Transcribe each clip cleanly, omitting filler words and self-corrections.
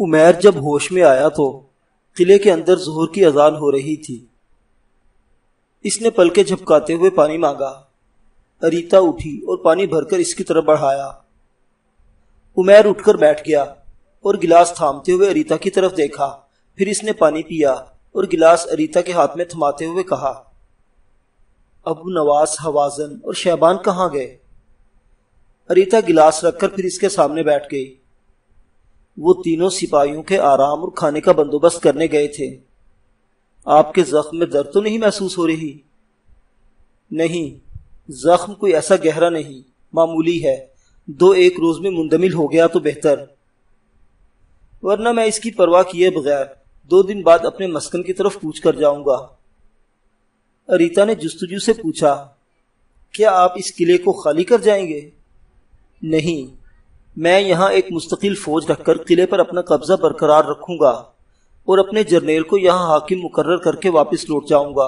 عمیر جب ہوش میں آیا تو قلعے کے اندر ظہر کی اذان ہو رہی تھی۔ اس نے پلکیں جھپکاتے ہوئے پانی مانگا۔ اریتا اٹھی اور پانی بھر کر اس کی طرف بڑھایا۔ عمیر اٹھ کر بیٹھ گیا اور گلاس تھامتے ہوئے اریتا کی طرف دیکھا، پھر اس نے پانی پیا اور گلاس اریتا کے ہاتھ میں تھماتے ہوئے کہا، ابو نواس، حوازن اور شیبان کہاں گئے؟ اریتا گلاس رکھ کر پھر اس کے سامنے بیٹھ گئی۔ وہ تینوں سپاہیوں کے آرام اور کھانے کا بندوبست کرنے گئے تھے۔ آپ کے زخم میں درد تو نہیں محسوس ہو رہی؟ نہیں، زخم کوئی ایسا گہرا نہیں، معمولی ہے، 2-1 روز میں مندمل ہو گیا تو بہتر، ورنہ میں اس کی پرواہ کیے بغیر 2 دن بعد اپنے مسکن کی طرف کوچ کر جاؤں گا۔ اریتا نے جستجو سے پوچھا، کیا آپ اس قلعے کو خالی کر جائیں گے؟ نہیں، میں یہاں ایک مستقل فوج رکھ کر قلعے پر اپنا قبضہ برقرار رکھوں گا اور اپنے جرنیل کو یہاں حاکم مقرر کر کے واپس لوٹ جاؤں گا۔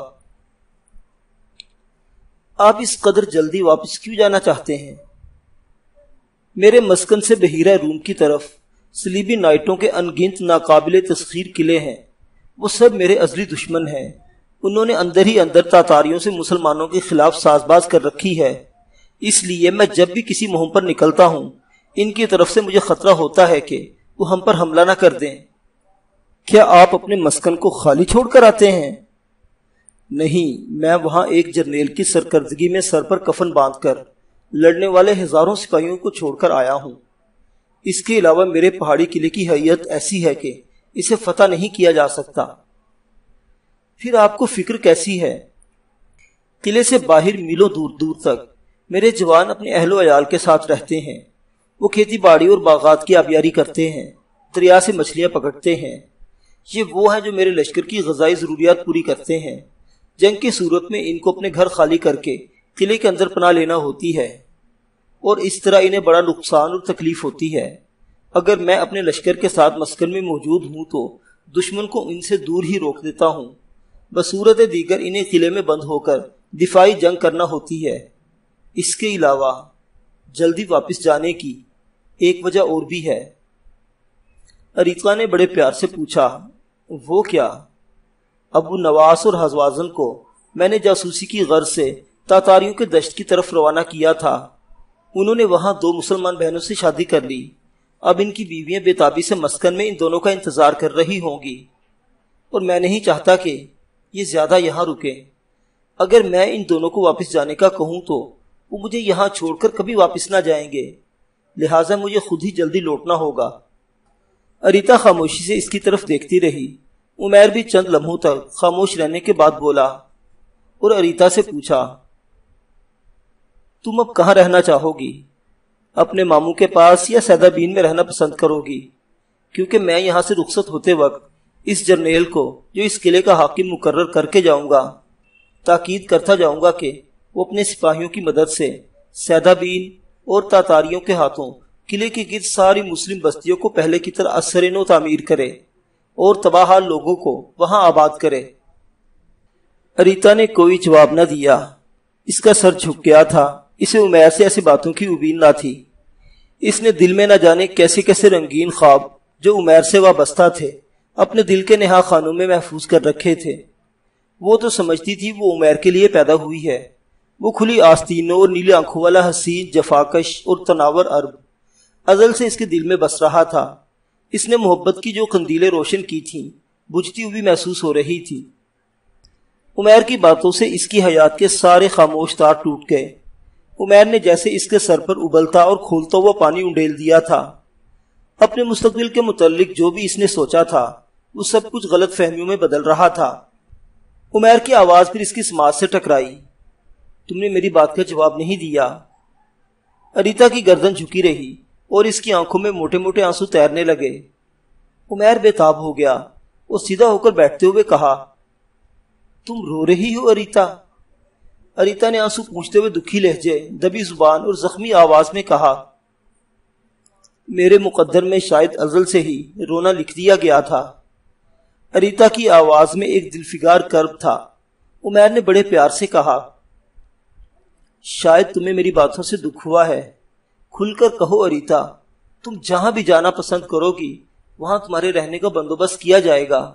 آپ اس قدر جلدی واپس کیوں جانا چاہتے ہیں؟ میرے مسکن سے بحیرہ روم کی طرف صلیبی نائٹوں کے انگنت ناقابل تسخیر قلعے ہیں، وہ سب میرے ازلی دشمن ہیں۔ انہوں نے اندر ہی اندر تاتاریوں سے مسلمانوں کے خلاف ساز باز کر رکھی ہے، اس لیے میں جب بھی کسی مہم پر نکلتا ہوں ان کی طرف سے مجھے خطرہ ہوتا ہے کہ وہ ہم پر حملہ نہ کر دیں۔ کیا آپ اپنے مسکن کو خالی چھوڑ کر آتے ہیں؟ نہیں، میں وہاں ایک جرنیل کی سرکردگی میں سر پر کفن باندھ کر لڑنے والے ہزاروں سپاہیوں کو چھوڑ کر آیا ہوں۔ اس کے علاوہ میرے پہاڑی قلعے کی حیت ایسی ہے کہ اسے فتح نہیں کیا جا سکتا۔ پھر آپ کو فکر کیسی ہے؟ قلعے سے باہر میلوں دور دور تک میرے جوان اپنے اہل و عیال کے ساتھ رہتے ہیں۔ وہ کھیتی باڑی اور باغات کی آبیاری کرتے ہیں، دریا سے مچھلیاں پکڑتے ہیں۔ یہ وہ ہیں جو میرے لشکر کی غذائی ضروریات پوری کرتے ہیں۔ جنگ کی صورت میں ان کو اپنے گھر خالی کر کے قلعے کے اندر پناہ لینا ہوتی ہے، اور اس طرح انہیں بڑا نقصان اور تکلیف ہوتی ہے۔ اگر میں اپنے لشکر کے ساتھ مسکن میں موجود ہوں تو دشمن کو ان سے دور ہی روک دیتا ہوں، بصورت دیگر انہیں قلعے میں بند ہو کر دفاعی جنگ کرنا ہوتی ہے۔ اس کے علاوہ جلدی واپس جانے کی ایک وجہ اور بھی ہے۔ اریتا نے بڑے پیار سے پوچھا، وہ کیا؟ ابو نواس اور حوازن کو میں نے جاسوسی کی غرض سے تاتاریوں کے دشت کی طرف روانہ کیا تھا۔ انہوں نے وہاں 2 مسلمان بہنوں سے شادی کر لی۔ اب ان کی بیویاں بے تابی سے مسکن میں ان دونوں کا انتظار کر رہی ہوں گی، اور میں نہیں چاہتا کہ یہ زیادہ یہاں رکیں۔ اگر میں ان دونوں کو واپس جانے کا کہوں تو وہ مجھے یہاں چھوڑ کر کبھی واپس نہ جائیں گے، لہٰذا مجھے خود ہی جلدی لوٹنا ہوگا۔ اریتا خاموشی سے اس کی طرف دیکھتی رہی۔ عمیر بھی چند لمحوں تک خاموش رہنے کے بعد بولا اور اریتا سے پوچھا، تم اب کہاں رہنا چاہو گی؟ اپنے ماموں کے پاس یا سیدہ بین میں رہنا پسند کرو گی؟ کیونکہ میں یہاں سے رخصت ہوتے وقت اس جرنیل کو جو اس قلعے کا حاکم مقرر کر کے جاؤں گا تاکید کرتا جاؤں گا کہ وہ اپنے سپاہیوں کی مدد سے سیدہ بین اور تاتاریوں کے ہاتھوں قلعے کے گرد ساری مسلم بستیوں کو پہلے کی طرح اثر نو تعمیر کرے اور تباہ حال لوگوں کو وہاں آباد کرے۔ اریتا نے کوئی جواب نہ دیا، اس کا سر جھک گیا تھا۔ اسے عمیر سے ایسی باتوں کی امید نہ تھی۔ اس نے دل میں نہ جانے کیسے کیسے رنگین خواب جو عمیر سے وابستہ تھے اپنے دل کے نہا خانوں میں محفوظ کر رکھے تھے۔ وہ تو سمجھتی تھی وہ عمیر کے لیے پیدا ہوئی ہے۔ وہ کھلی آستینوں اور نیلی آنکھوں والا حسین جفاکش اور تناور عرب ازل سے اس کے دل میں بس رہا تھا۔ اس نے محبت کی جو قندیلیں روشن کی تھیں بجھتی ہوئی محسوس ہو رہی تھی۔ عمیر کی باتوں سے اس کی حیات کے سارے خاموش تار ٹوٹ گئے۔ عمیر نے جیسے اس کے سر پر ابلتا اور کھولتا ہوا پانی انڈیل دیا تھا۔ اپنے مستقبل کے متعلق جو بھی اس نے سوچا تھا وہ سب کچھ غلط فہمیوں میں بدل رہا تھا۔ عمیر کی آواز پھر اس کی سماعت سے ٹکرائی، تم نے میری بات کا جواب نہیں دیا۔ اریتا کی گردن جھکی رہی اور اس کی آنکھوں میں موٹے موٹے آنسو تیرنے لگے۔ عمیر بے تاب ہو گیا اور سیدھا ہو کر بیٹھتے ہوئے کہا، تم رو رہی ہو اریتا؟ اریتا نے آنسو پوچھتے ہوئے دکھی لہجے، دبی زبان اور زخمی آواز میں کہا، میرے مقدر میں شاید ازل سے ہی رونا لکھ دیا گیا تھا۔ اریتا کی آواز میں ایک دلفگار کرب تھا۔ عمیر نے بڑے پیار سے کہا، شاید تمہیں میری باتوں سے دکھ ہوا ہے، کھل کر کہو اریتا، تم جہاں بھی جانا پسند کرو گی وہاں تمہارے رہنے کا بندوبست کیا جائے گا۔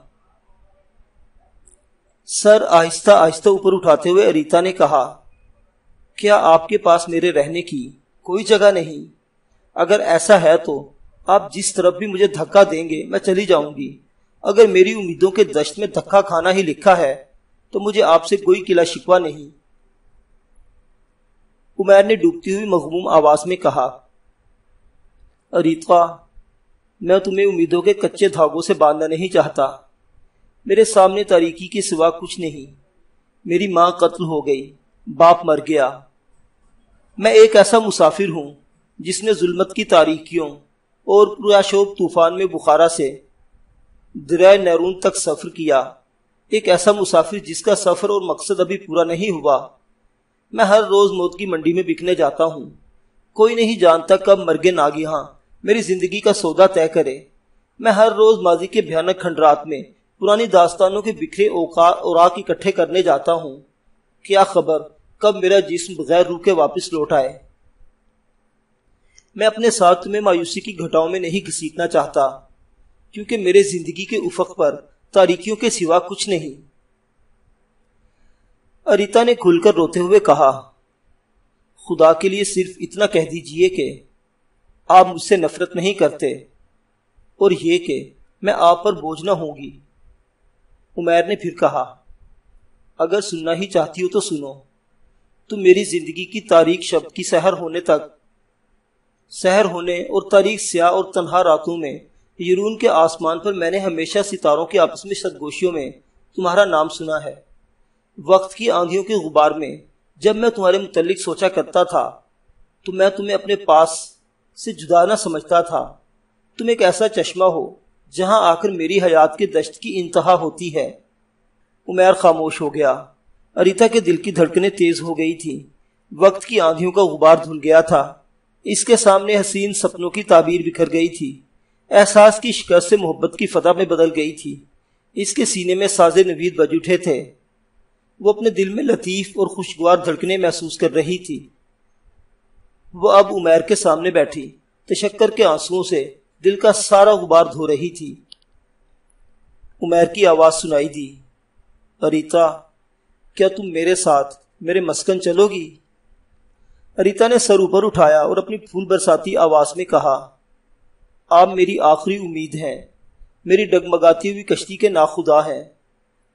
سر آہستہ آہستہ اوپر اٹھاتے ہوئے اریتا نے کہا، کیا آپ کے پاس میرے رہنے کی کوئی جگہ نہیں؟ اگر ایسا ہے تو آپ جس طرف بھی مجھے دھکا دیں گے میں چلی جاؤں گی۔ اگر میری امیدوں کے دشت میں دھکا کھانا ہی لکھا ہے تو مجھے آپ سے کوئی گلہ شکوہ نہیں۔ عمیر نے ڈوبتی ہوئی مغموم آواز میں کہا، اریتا، میں تمہیں امیدوں کے کچے دھاگوں سے باندھنا نہیں چاہتا۔ میرے سامنے تاریکی کے سوا کچھ نہیں۔ میری ماں قتل ہو گئی، باپ مر گیا۔ میں ایک ایسا مسافر ہوں جس نے ظلمت کی تاریکیوں اور پرآشوب طوفان میں بخارا سے دریا نیرون تک سفر کیا، ایک ایسا مسافر جس کا سفر اور مقصد ابھی پورا نہیں ہوا۔ میں ہر روز موت کی منڈی میں بکنے جاتا ہوں۔ کوئی نہیں جانتا کب مرگ ناگہاں میری زندگی کا سودا طے کرے۔ میں ہر روز ماضی کے بھیانک کھنڈرات میں پرانی داستانوں کے بکھرے اوراق اکٹھے کرنے جاتا ہوں۔ کیا خبر کب میرا جسم بغیر روح کے واپس لوٹ آئے۔ میں اپنے ساتھ تمہیں مایوسی کی گھٹاؤں میں نہیں گھسیٹنا چاہتا، کیونکہ میرے زندگی کے افق پر تاریکیوں کے سوا کچھ نہیں۔ اریتا نے کھل کر روتے ہوئے کہا، خدا کے لیے صرف اتنا کہہ دیجئے کہ آپ مجھ سے نفرت نہیں کرتے، اور یہ کہ میں آپ پر بوجھ نہ ہوں گی۔ عمیر نے پھر کہا، اگر سننا ہی چاہتی ہو تو سنو۔ تم میری زندگی کی تاریک شب کی سحر ہونے اور تاریک سیاہ اور تنہا راتوں میں یرون کے آسمان پر میں نے ہمیشہ ستاروں کے آپس میں سرگوشیوں میں تمہارا نام سنا ہے۔ وقت کی آندھیوں کے غبار میں جب میں تمہارے متعلق سوچا کرتا تھا تو میں تمہیں اپنے پاس سے جدا نہ سمجھتا تھا۔ تم ایک ایسا چشمہ ہو جہاں آ کر میری حیات کے دشت کی انتہا ہوتی ہے۔ عمیر خاموش ہو گیا۔ اریتا کے دل کی دھڑکنیں تیز ہو گئی تھی۔ وقت کی آندھیوں کا غبار دھل گیا تھا۔ اس کے سامنے حسین سپنوں کی تعبیر بکھر گئی تھی۔ احساس کی شکست سے محبت کی فتح میں بدل گئی تھی۔ اس کے سینے میں ساز نوید بج اٹھے تھے۔ وہ اپنے دل میں لطیف اور خوشگوار دھڑکنیں محسوس کر رہی تھی۔ وہ اب عمیر کے سامنے بیٹھی تشکر کے آنسوؤں سے دل کا سارا غبار دھو رہی تھی۔ عمیر کی آواز سنائی دی، اریتا، کیا تم میرے ساتھ میرے مسکن چلو گی؟ اریتا نے سر اوپر اٹھایا اور اپنی پھول برساتی آواز میں کہا، آپ میری آخری امید ہیں، میری ڈگمگاتی ہوئی کشتی کے ناخدا ہیں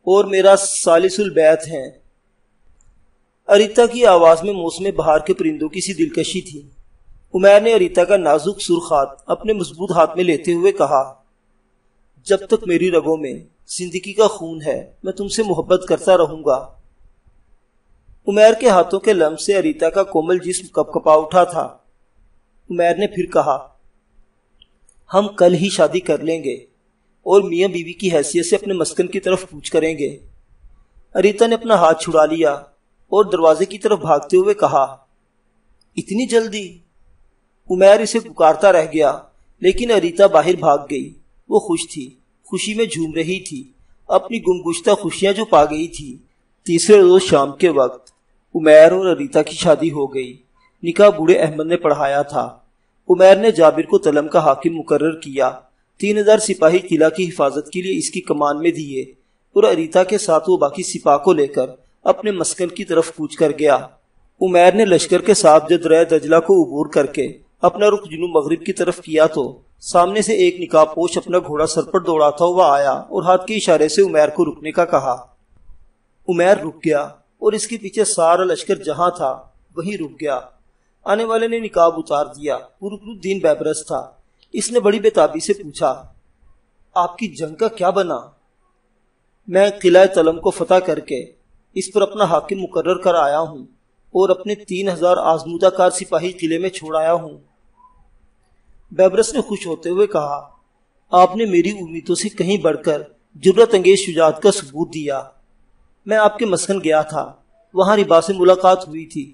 اور میرا ثالث البیت ہیں۔ اریتا کی آواز میں موسم بہار کے پرندوں کی سی دلکشی تھی۔ عمیر نے اریتا کا نازک سرخ ہاتھ اپنے مضبوط ہاتھ میں لیتے ہوئے کہا، جب تک میری رگوں میں زندگی کا خون ہے میں تم سے محبت کرتا رہوں گا۔ عمیر کے ہاتھوں کے لمس سے اریتا کا کومل جسم کپ کپا اٹھا تھا۔ عمیر نے پھر کہا، ہم کل ہی شادی کر لیں گے اور میاں بیوی کی حیثیت سے اپنے مسکن کی طرف کوچ کریں گے۔ اریتا نے اپنا ہاتھ چھڑا لیا اور دروازے کی طرف بھاگتے ہوئے کہا، اتنی جلدی؟ عمیر اسے پکارتا رہ گیا، لیکن اریتا باہر بھاگ گئی۔ وہ خوش تھی، خوشی میں جھوم رہی تھی، اپنی گمگشتہ خوشیاں جو پا گئی تھی۔ تیسرے روز شام کے وقت عمیر اور اریتا کی شادی ہو گئی۔ نکاح بوڑھے احمد نے پڑھایا تھا۔ عمیر نے جابر کو تلم کا حاکم مقرر کیا۔ 3000 سپاہی قلعہ کی حفاظت کے لیے اس کی کمان میں دیے اور اریتا کے ساتھ وہ باقی سپاہ کو لے کر اپنے مسکن کی طرف کوچ کر گیا۔ عمیر نے لشکر کے ساتھ جب دریا دجلہ کو عبور کر کے اپنا رخ جنوب مغرب کی طرف کیا تو سامنے سے ایک نقاب پوش اپنا گھوڑا سر پر دوڑاتا ہوا آیا اور ہاتھ کے اشارے سے عمیر کو رکنے کا کہا۔ عمیر رک گیا اور اس کے پیچھے سارا لشکر جہاں تھا وہیں رک گیا۔ آنے والے نے نقاب اتار دیا۔ رکن بیبرس تھا۔ اس نے بڑی بےتابی سے پوچھا، آپ کی جنگ کا کیا بنا؟ میں قلعہ تلم کو فتح کر کے اس پر اپنا حاکم مقرر کر آیا ہوں اور اپنے 3000 آزمودہ کار سپاہی قلعے میں چھوڑ آیا ہوں۔ بیبرس نے خوش ہوتے ہوئے کہا، آپ نے میری امیدوں سے کہیں بڑھ کر جرأت انگیز شجاعت کا ثبوت دیا۔ میں آپ کے مسکن گیا تھا، وہاں ربا سے ملاقات ہوئی تھی۔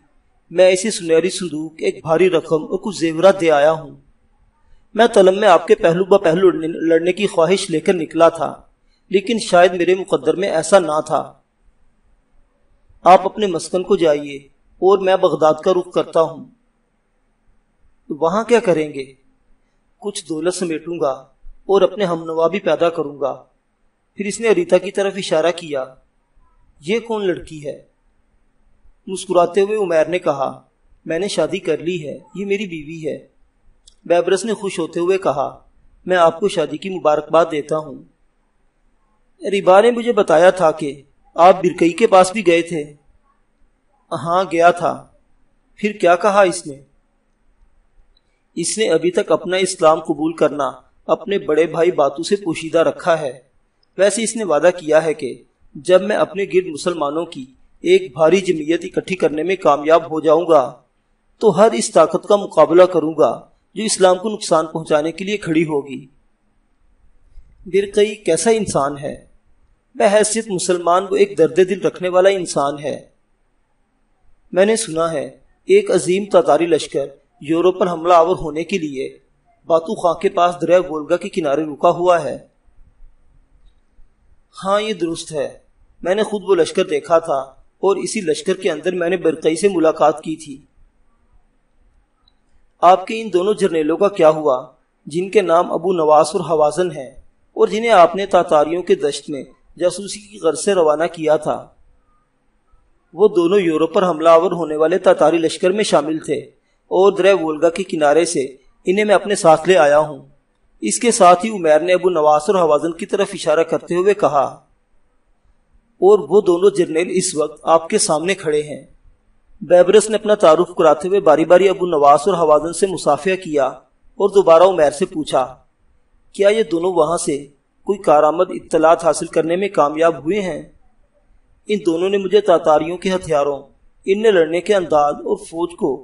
میں اسے سنہری صندوق، ایک بھاری رقم اور کچھ زیورات دے آیا ہوں۔ میں تلم میں آپ کے پہلو بہ پہلو لڑنے کی خواہش لے کر نکلا تھا، لیکن شاید میرے مقدر میں ایسا نہ تھا۔ آپ اپنے مسکن کو جائیے اور میں بغداد کا رخ کرتا ہوں۔ وہاں کیا کریں گے؟ کچھ دولت سمیٹوں گا اور اپنے ہمنوا بھی پیدا کروں گا۔ پھر اس نے اریتا کی طرف اشارہ کیا۔ یہ کون لڑکی ہے؟ مسکراتے ہوئے عمیر نے کہا، میں نے شادی کر لی ہے، یہ میری بیوی ہے۔ بیبرس نے خوش ہوتے ہوئے کہا، میں آپ کو شادی کی مبارکباد دیتا ہوں۔ ریبا نے مجھے بتایا تھا کہ آپ برکئی کے پاس بھی گئے تھے۔ ہاں گیا تھا۔ پھر کیا کہا اس نے؟ اس نے ابھی تک اپنا اسلام قبول کرنا اپنے بڑے بھائی باتو سے پوشیدہ رکھا ہے۔ ویسے اس نے وعدہ کیا ہے کہ جب میں اپنے گرد مسلمانوں کی ایک بھاری جمعیت اکٹھی کرنے میں کامیاب ہو جاؤں گا تو ہر اس طاقت کا مقابلہ کروں گا جو اسلام کو نقصان پہنچانے کے لیے کھڑی ہوگی۔ برکئی کیسا انسان ہے؟ بحیثیت مسلمان وہ ایک درد دل رکھنے والا انسان ہے۔ میں نے سنا ہے ایک عظیم تاتاری لشکر یورپ پر حملہ آور ہونے کے لیے باتو خاں کے پاس دریائے وولگا کے کنارے رکا ہوا ہے۔ ہاں یہ درست ہے، میں نے خود وہ لشکر دیکھا تھا اور اسی لشکر کے اندر میں نے برکئی سے ملاقات کی تھی۔ آپ کے ان دونوں جرنیلوں کا کیا ہوا جن کے نام ابو نواس اور حوازن ہیں اور جنہیں آپ نے تاتاریوں کے دشت میں جاسوسی کی غرض سے روانہ کیا تھا؟ وہ دونوں یورپ پر حملہ آور ہونے والے تاتاری لشکر میں شامل تھے اور دریائے وولگا کے کنارے سے انہیں میں اپنے ساتھ لے آیا ہوں۔ اس کے ساتھ ہی عمیر نے ابو نواس اور حوازن کی طرف اشارہ کرتے ہوئے کہا، اور وہ دونوں جرنیل اس وقت آپ کے سامنے کھڑے ہیں۔ بیبرس نے اپنا تعارف کراتے ہوئے باری باری ابو نواس اور حوازن سے مصافحہ کیا اور دوبارہ عمیر سے پوچھا، کیا یہ دونوں وہاں سے کوئی کارآمد اطلاعات حاصل کرنے میں کامیاب ہوئے ہیں؟ ان دونوں نے مجھے تاتاریوں کے ہتھیاروں، ان میں لڑنے کے انداز اور فوج کو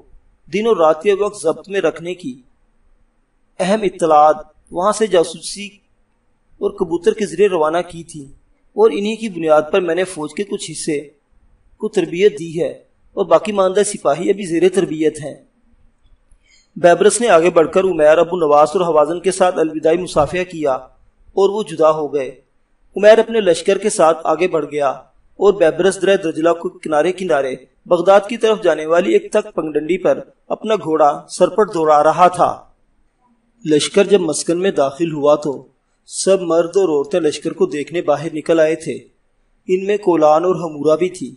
دن اور رات کے وقت ضبط میں رکھنے کی اہم اطلاعات وہاں سے جاسوسی اور کبوتر کے ذریعے روانہ کی تھی، اور انہی کی بنیاد پر میں نے فوج کے کچھ حصے کو تربیت دی ہے اور باقی ماندہ سپاہی ابھی زیر تربیت ہیں۔ بیبرس نے آگے بڑھ کر عمیر، ابو نواس اور حوازن کے ساتھ الوداعی مصافحہ کیا اور وہ جدا ہو گئے۔ عمیر اپنے لشکر کے ساتھ آگے بڑھ گیا اور بیبرس دریا دجلہ کو کنارے کنارے بغداد کی طرف جانے والی ایک تک پگڈنڈی پر اپنا گھوڑا سرپٹ دوڑا رہا تھا۔ لشکر جب مسکن میں داخل ہوا تو سب مرد اور عورتیں لشکر کو دیکھنے باہر نکل آئے تھے۔ ان میں کولان اور ہمورا بھی تھی۔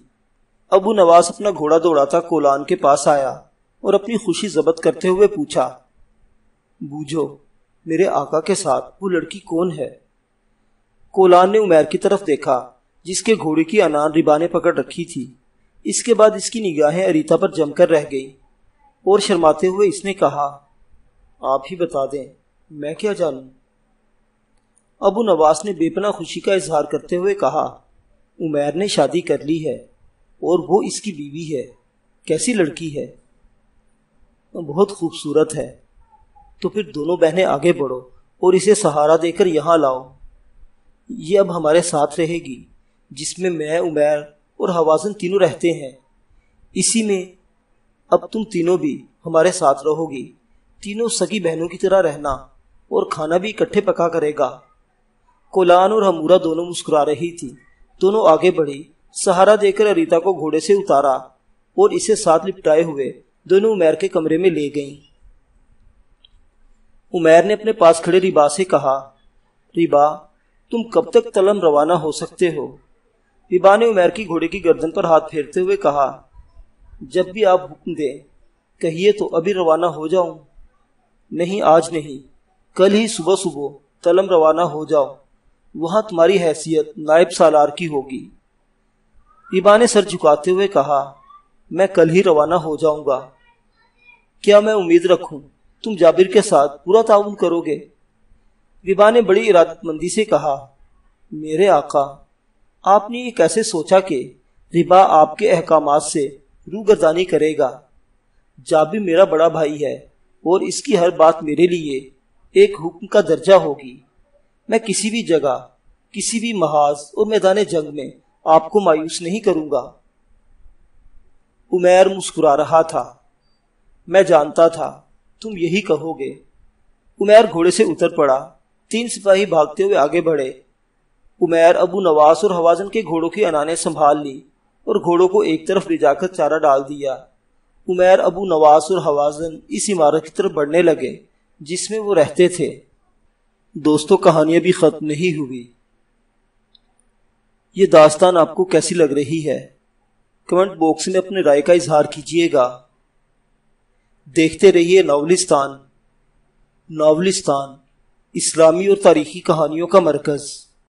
ابو نواس اپنا گھوڑا دوڑاتا کولان کے پاس آیا اور اپنی خوشی ضبط کرتے ہوئے پوچھا، بوجھو میرے آقا کے ساتھ وہ لڑکی کون ہے؟ کولان نے عمیر کی طرف دیکھا جس کے گھوڑے کی انان ریبا نے پکڑ رکھی تھی۔ اس کے بعد اس کی نگاہیں اریتا پر جم کر رہ گئی اور شرماتے ہوئے اس نے کہا، آپ ہی بتا دیں، میں کیا جانوں؟ ابو نواس نے بے پناہ خوشی کا اظہار کرتے ہوئے کہا، عمیر نے شادی کر لی ہے اور وہ اس کی بیوی ہے۔ کیسی لڑکی ہے؟ بہت خوبصورت ہے۔ تو پھر دونوں بہنیں آگے بڑھو اور اسے سہارا دے کر یہاں لاؤ۔ یہ اب ہمارے ساتھ رہے گی، جس میں میں، عمیر اور حوازن تینوں رہتے ہیں۔ اسی میں اب تم تینوں بھی ہمارے ساتھ رہو گی۔ تینوں سگی بہنوں کی طرح رہنا اور کھانا بھی اکٹھے پکا کرے گا۔ کولان اور ہمورا دونوں مسکرا رہی تھی۔ دونوں آگے بڑھی، سہارا دے کر اریتا کو گھوڑے سے اتارا اور اسے ساتھ لپٹائے ہوئے دونوں عمیر کے کمرے میں لے گئیں۔ عمیر نے اپنے پاس کھڑے ریبا سے کہا، ریبا تم کب تک تلم روانہ ہو سکتے ہو؟ ریبا نے عمیر کی گھوڑے کی گردن پر ہاتھ پھیرتے ہوئے کہا، جب بھی آپ حکم دیں کہیے تو ابھی روانہ ہو جاؤں؟ نہیں، آج نہیں، کل ہی صبح صبح تلم روانہ ہو جاؤ، وہاں تمہاری حیثیت نائب سالار کی ہوگی۔ ریبا نے سر جھکاتے ہوئے کہا، میں کل ہی روانہ ہو جاؤں گا۔ کیا میں امید رکھوں تم جابر کے ساتھ پورا تعاون کرو گے؟ ریبا نے بڑی ارادت مندی سے کہا، میرے آقا، آپ نے یہ کیسے سوچا کہ ریبا آپ کے احکامات سے روگردانی کرے گا؟ جابر میرا بڑا بھائی ہے اور اس کی ہر بات میرے لیے ایک حکم کا درجہ ہوگی۔ میں کسی بھی جگہ، کسی بھی محاذ اور میدان جنگ میں آپ کو مایوس نہیں کروں گا۔ عمیر مسکرا رہا تھا۔ میں جانتا تھا تم یہی کہو گے۔ عمیر گھوڑے سے اتر پڑا۔ 3 سپاہی بھاگتے ہوئے آگے بڑھے۔ عمیر، ابو نواس اور حوازن کے گھوڑوں کی انانیں سنبھال لی اور گھوڑوں کو ایک طرف لے جا کر چارہ ڈال دیا۔ عمیر، ابو نواس اور حوازن اس عمارت کی طرف بڑھنے لگے جس میں وہ رہتے تھے۔ دوستوں کہانیاں بھی ختم نہیں ہوئی۔ یہ داستان آپ کو کیسی لگ رہی ہے؟ کمنٹ باکس میں اپنے رائے کا اظہار کیجیے گا۔ دیکھتے رہیے ناولستان، اسلامی اور تاریخی کہانیوں کا مرکز۔